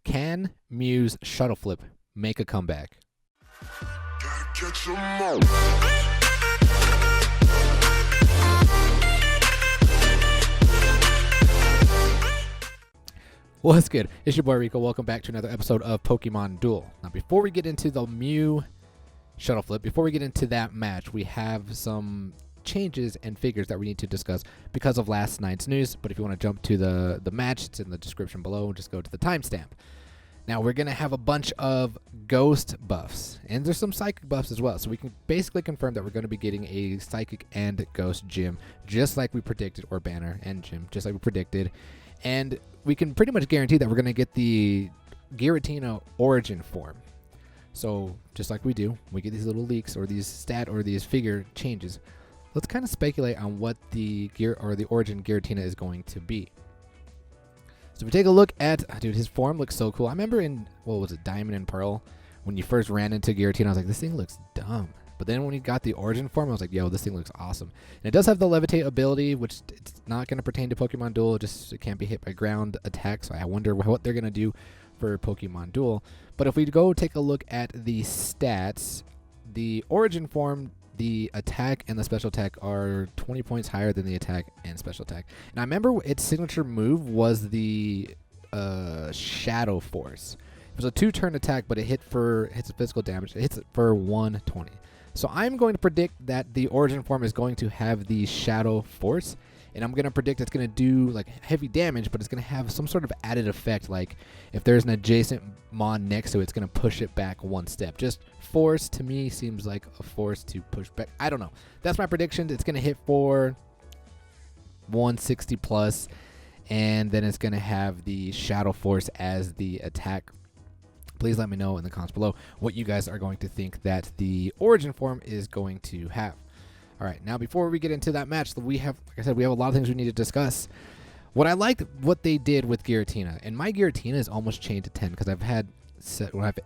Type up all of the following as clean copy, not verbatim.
Can Mew'S Shuttle Flip make a comeback? What's good? It's your boy Rico. Welcome back to another episode of Pokemon Duel. Now, before we get into the Mew Shuttle Flip, before we get into that match, we have some changes and figures that we need to discuss because of last night's news. But if you want to jump to the match, it's in the description below. Just go to the timestamp. Now, we're going to have a bunch of ghost buffs, and there's some psychic buffs as well. So we can basically confirm that we're going to be getting a psychic and ghost gym, just like we predicted, or banner and gym, just like we predicted. And we can pretty much guarantee that we're going to get the GIRATINA origin form. So just like we do, we get these little leaks or these stat or these figure changes. Let's kind of speculate on what the origin GIRATINA is going to be. So if we take a look at, dude, his form looks so cool. I remember in, what was it, Diamond and Pearl, when you first ran into GIRATINA, I was like, this thing looks dumb. But then when he got the origin form, I was like, yo, this thing looks awesome. And it does have the levitate ability, which it's not going to pertain to Pokemon Duel. It can't be hit by ground attacks. So I wonder what they're going to do for Pokemon Duel. But if we go take a look at the stats, the origin form, the attack and the special attack are 20 points higher than the attack and special attack. And I remember its signature move was the Shadow Force. It was a 2-turn attack, but it hits physical damage. It hits it for 120. So I'm going to predict that the origin form is going to have the Shadow Force, and I'm going to predict it's going to do like heavy damage, but it's going to have some sort of added effect, like if there's an adjacent mon next to it, it's going to push it back one step. Just force to me seems like a force to push back. I don't know. That's my prediction. It's going to hit for 160 plus, and then it's going to have the Shadow Force as the attack. Please let me know in the comments below what you guys are going to think that the origin form is going to have. All right, now before we get into that match, we have, like I said, we have a lot of things we need to discuss. What I liked what they did with GIRATINA, and my GIRATINA is almost chained to 10 because I've had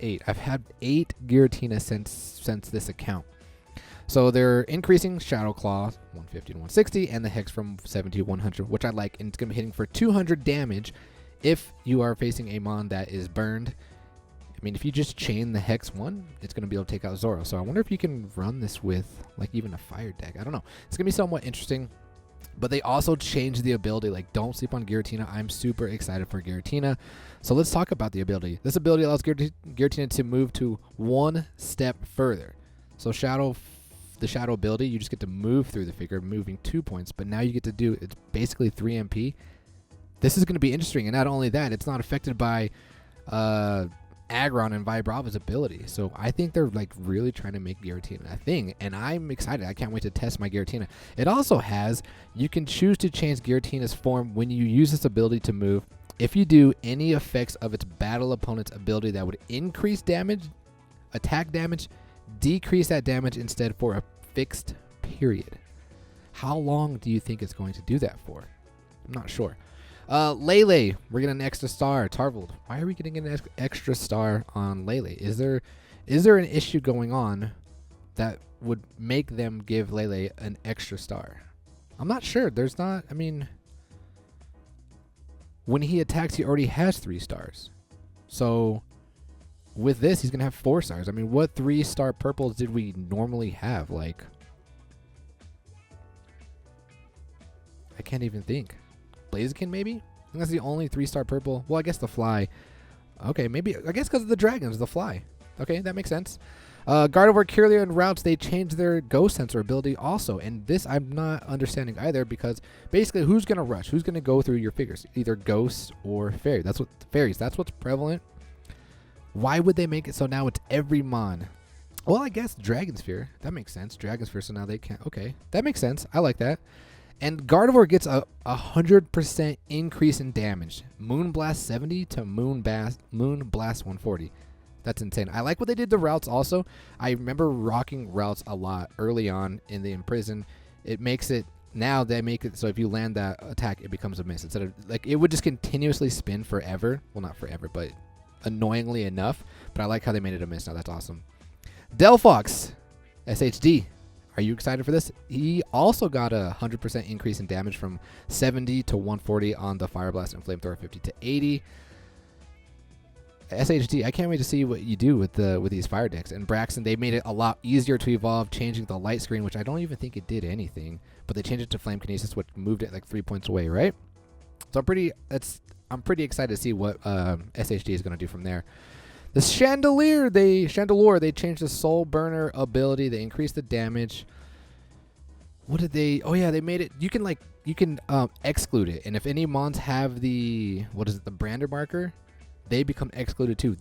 8. I've had 8 GIRATINA since this account. So they're increasing Shadow Claw 150 to 160 and the Hex from 70 to 100, which I like, and it's going to be hitting for 200 damage if you are facing a mon that is burned. I mean, if you just chain the Hex 1, it's going to be able to take out Zoro. So I wonder if you can run this with, like, even a fire deck. I don't know. It's going to be somewhat interesting. But they also changed the ability. Like, don't sleep on GIRATINA. I'm super excited for GIRATINA. So let's talk about the ability. This ability allows GIRATINA to move to one step further. So the Shadow ability, you just get to move through the figure, moving 2 points. But now you get to do, it's basically 3 MP. This is going to be interesting. And not only that, it's not affected by Aggron and Vibrava's ability. So I think they're like really trying to make GIRATINA a thing, and I'm excited. I can't wait to test my GIRATINA. It also has, you can choose to change GIRATINA's form when you use this ability to move. If you do, any effects of its battle opponent's ability that would increase damage, attack damage, decrease that damage instead for a fixed period. How long do you think it's going to do that for? I'm not sure. Lele, we're getting an extra star. Tarvold, why are we getting an extra star on Lele? Is there an issue going on that would make them give Lele an extra star? I'm not sure. There's not. I mean, when he attacks, he already has 3 stars. So with this, he's gonna have 4 stars. I mean, what 3-star purples did we normally have? Like, I can't even think. Blaziken, maybe? I think that's the only 3-star purple. Well, I guess the fly. Okay, maybe. I guess because of the dragons, the fly. Okay, that makes sense. Gardevoir, Kirlia, and Routes, they changed their Ghost Sensor ability also. And this I'm not understanding either, because basically who's going to rush? Who's going to go through your figures? Either Ghosts or Fairy. Fairies. That's what's prevalent. Why would they make it so now it's every mon? Well, I guess Dragon Sphere. That makes sense. Dragon Sphere, so now they can't. Okay, that makes sense. I like that. And Gardevoir gets a 100% increase in damage. Moonblast 70 to Moonblast 140. That's insane. I like what they did to Routes also. I remember rocking Routes a lot early on in the Imprison. It makes it, now they make it so if you land that attack, it becomes a miss. Instead of, like, it would just continuously spin forever. Well, not forever, but annoyingly enough. But I like how they made it a miss now. That's awesome. Delphox, SHD. Are you excited for this? He also got a 100% increase in damage from 70 to 140 on the Fire Blast and Flamethrower, 50 to 80. SHD, I can't wait to see what you do with these fire decks. And Braxton, they made it a lot easier to evolve, changing the light screen, which I don't even think it did anything. But they changed it to Flame Kinesis, which moved it like 3 points away, right? So I'm pretty excited to see what SHD is going to do from there. The Chandelier, they changed the Soul Burner ability. They increased the damage. What did they? Oh yeah, they made it. You can exclude it, and if any mons have the the Brander marker, they become excluded too.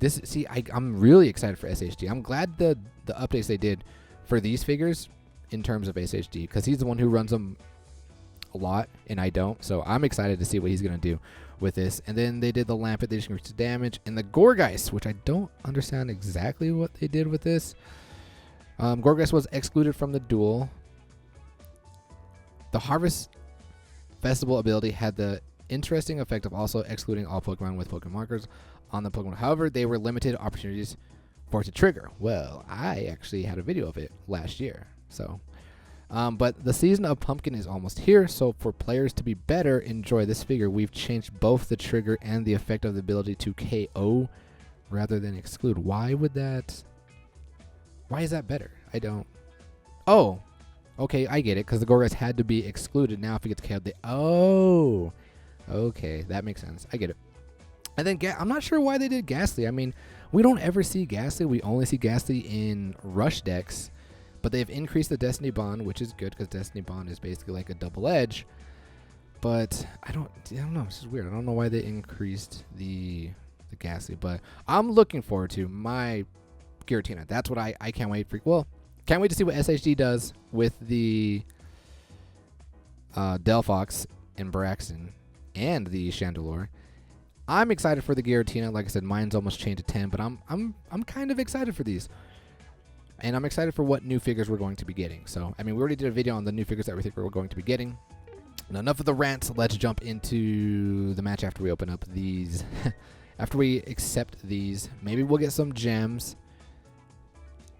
I'm really excited for SHD. I'm glad the updates they did for these figures in terms of SHD, because he's the one who runs them a lot, and I don't. So I'm excited to see what he's gonna do with this. And then they did the Lampet, they just increased the damage, and the Gorgeist, which I don't understand exactly what they did with this. Gorgeist was excluded from the duel. The Harvest Festival ability had the interesting effect of also excluding all Pokemon with Pokemon markers on the Pokemon. However, they were limited opportunities for it to trigger. Well, I actually had a video of it last year. So, but the season of Pumpkin is almost here. So for players to be better, enjoy this figure. We've changed both the trigger and the effect of the ability to KO rather than exclude. Why is that better? I don't. Oh, okay, I get it. Because the Gorgeist had to be excluded. Now if he gets KO'd, oh, okay, that makes sense. I get it. And then I'm not sure why they did Ghastly. I mean, we don't ever see Ghastly. We only see Ghastly in Rush decks. But they've increased the Destiny Bond, which is good because Destiny Bond is basically like a double edge. But I don't know. This is weird. I don't know why they increased the Ghastly. But I'm looking forward to my Giratina. That's what I can't wait for. Well, can't wait to see what SHD does with the Delphox and Braxton and the Chandelure. I'm excited for the Giratina. Like I said, mine's almost chained to 10, but I'm kind of excited for these. And I'm excited for what new figures we're going to be getting. So, I mean, we already did a video on the new figures that we think we're going to be getting. Now, enough of the rants. Let's jump into the match after we open up these. After we accept these, maybe we'll get some gems.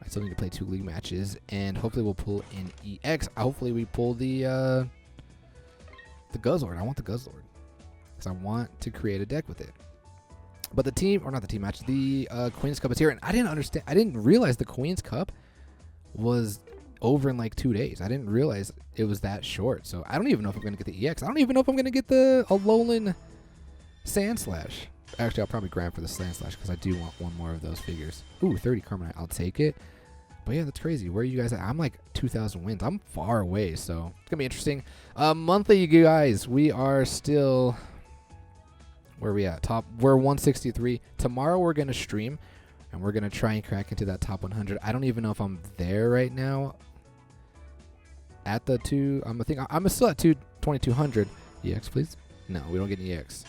I still need to play 2 league matches, and hopefully we'll pull in EX. Hopefully we pull the Guzzlord. I want the Guzzlord because I want to create a deck with it. But the team, or not the team match, the Queen's Cup is here, and I didn't realize the Queen's Cup was over in like 2 days. I didn't realize it was that short. So I don't even know if I'm going to get the EX. I don't even know if I'm going to get the Alolan Sandslash. Actually, I'll probably grab for the Sandslash because I do want one more of those figures. Ooh, 30 Carmenite. I'll take it. But yeah, that's crazy. Where are you guys at? I'm like 2,000 wins. I'm far away, so it's going to be interesting. Monthly, you guys, we are still... Where are we at? We're 163. Tomorrow we're going to stream, and we're going to try and crack into that top 100. I don't even know if I'm there right now. At the I'm still at 2200. EX, please. No, we don't get an EX.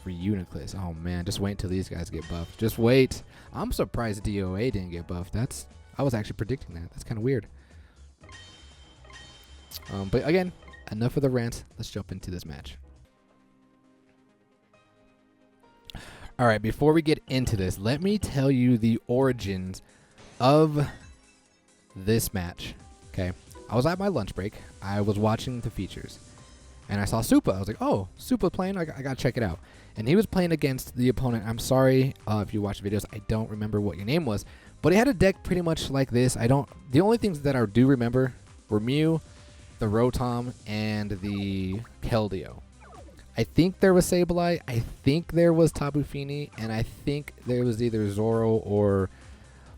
For Uniclus. Oh, man. Just wait until these guys get buffed. Just wait. I'm surprised DOA didn't get buffed. I was actually predicting that. That's kind of weird. But again, enough of the rants. Let's jump into this match. All right, before we get into this, let me tell you the origins of this match. Okay, I was at my lunch break. I was watching the features, and I saw Supa. I was like, oh, Supa playing? I got to check it out. And he was playing against the opponent. I'm sorry if you watch videos. I don't remember what your name was, but he had a deck pretty much like this. The only things that I do remember were Mew, the Rotom, and the Keldeo. I think there was Sableye, I think there was Tapu Fini, and I think there was either Zoro or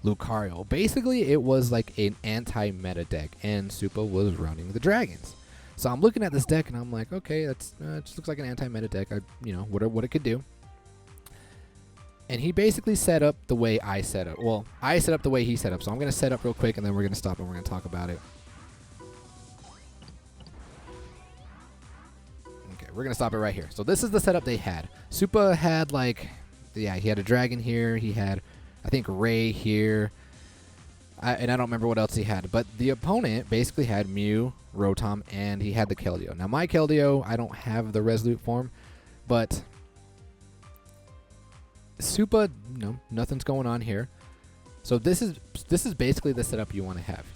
Lucario. Basically, it was like an anti-meta deck, and Supa was running the Dragons. So I'm looking at this deck, and I'm like, okay, it just looks like an anti-meta deck. What it could do. And he basically set up the way I set up. Well, I set up the way he set up. So I'm going to set up real quick, and then we're going to stop, and we're going to talk about it. We're going to stop it right here. So this is the setup they had. Supa had he had a dragon here. He had, I think, Ray here. And I don't remember what else he had. But the opponent basically had Mew, Rotom, and he had the Keldeo. Now my Keldeo, I don't have the Resolute form. But Supa, nothing's going on here. So this is basically the setup you want to have.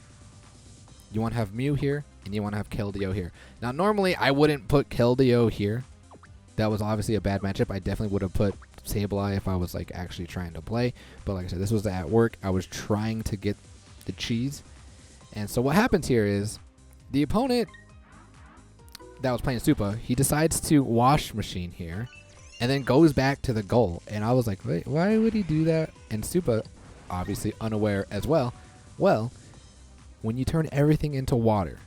You want to have Mew here, and you want to have Keldeo here. Now, normally, I wouldn't put Keldeo here. That was obviously a bad matchup. I definitely would have put Sableye if I was like actually trying to play. But like I said, this was at work. I was trying to get the cheese. And so what happens here is the opponent that was playing Supa, he decides to wash machine here and then goes back to the goal. And I was like, wait, why would he do that? And Supa, obviously unaware as well. Well, when you turn everything into water,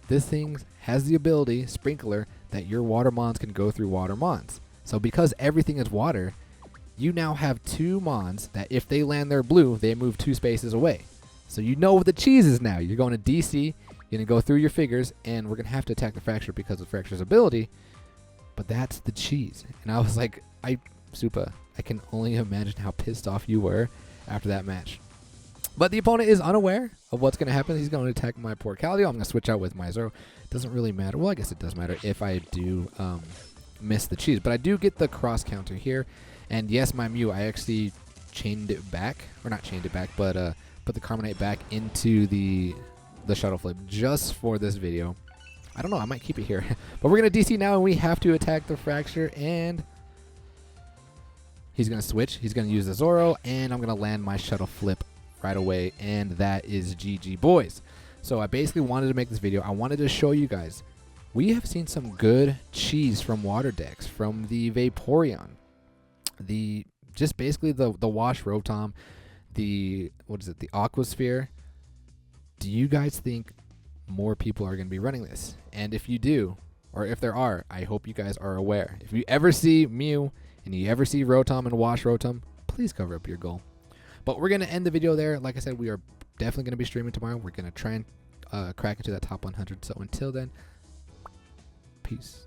this thing has the ability, Sprinkler, that your water mons can go through water mons. So because everything is water, you now have 2 mons that if they land their blue, they move 2 spaces away. So you know what the cheese is now. You're going to DC, you're going to go through your figures, and we're going to have to attack the Fracture because of Fracture's ability. But that's the cheese. And I was like, Supa, I can only imagine how pissed off you were after that match. But the opponent is unaware of what's going to happen. He's going to attack my poor Caldio. I'm going to switch out with my Zoro. Doesn't really matter. Well, I guess it does matter if I do miss the cheese. But I do get the cross counter here. And yes, my Mew, I actually chained it back. Or not chained it back, but put the Carbonite back into the Shuttle Flip just for this video. I don't know. I might keep it here. But we're going to DC now, and we have to attack the Fracture. And he's going to switch. He's going to use the Zoro. And I'm going to land my Shuttle Flip right away, and that is GG, boys. So I basically wanted to make this video. I wanted to show you guys we have seen some good cheese from water decks, from the Vaporeon, just basically the Wash Rotom, the Aquasphere. Do you guys think more people are going to be running this? And if you do, or if there are, I hope you guys are aware. If you ever see Mew and you ever see Rotom and Wash Rotom, please cover up your goal. But we're going to end the video there. Like I said, we are definitely going to be streaming tomorrow. We're going to try and crack into that top 100. So until then, peace.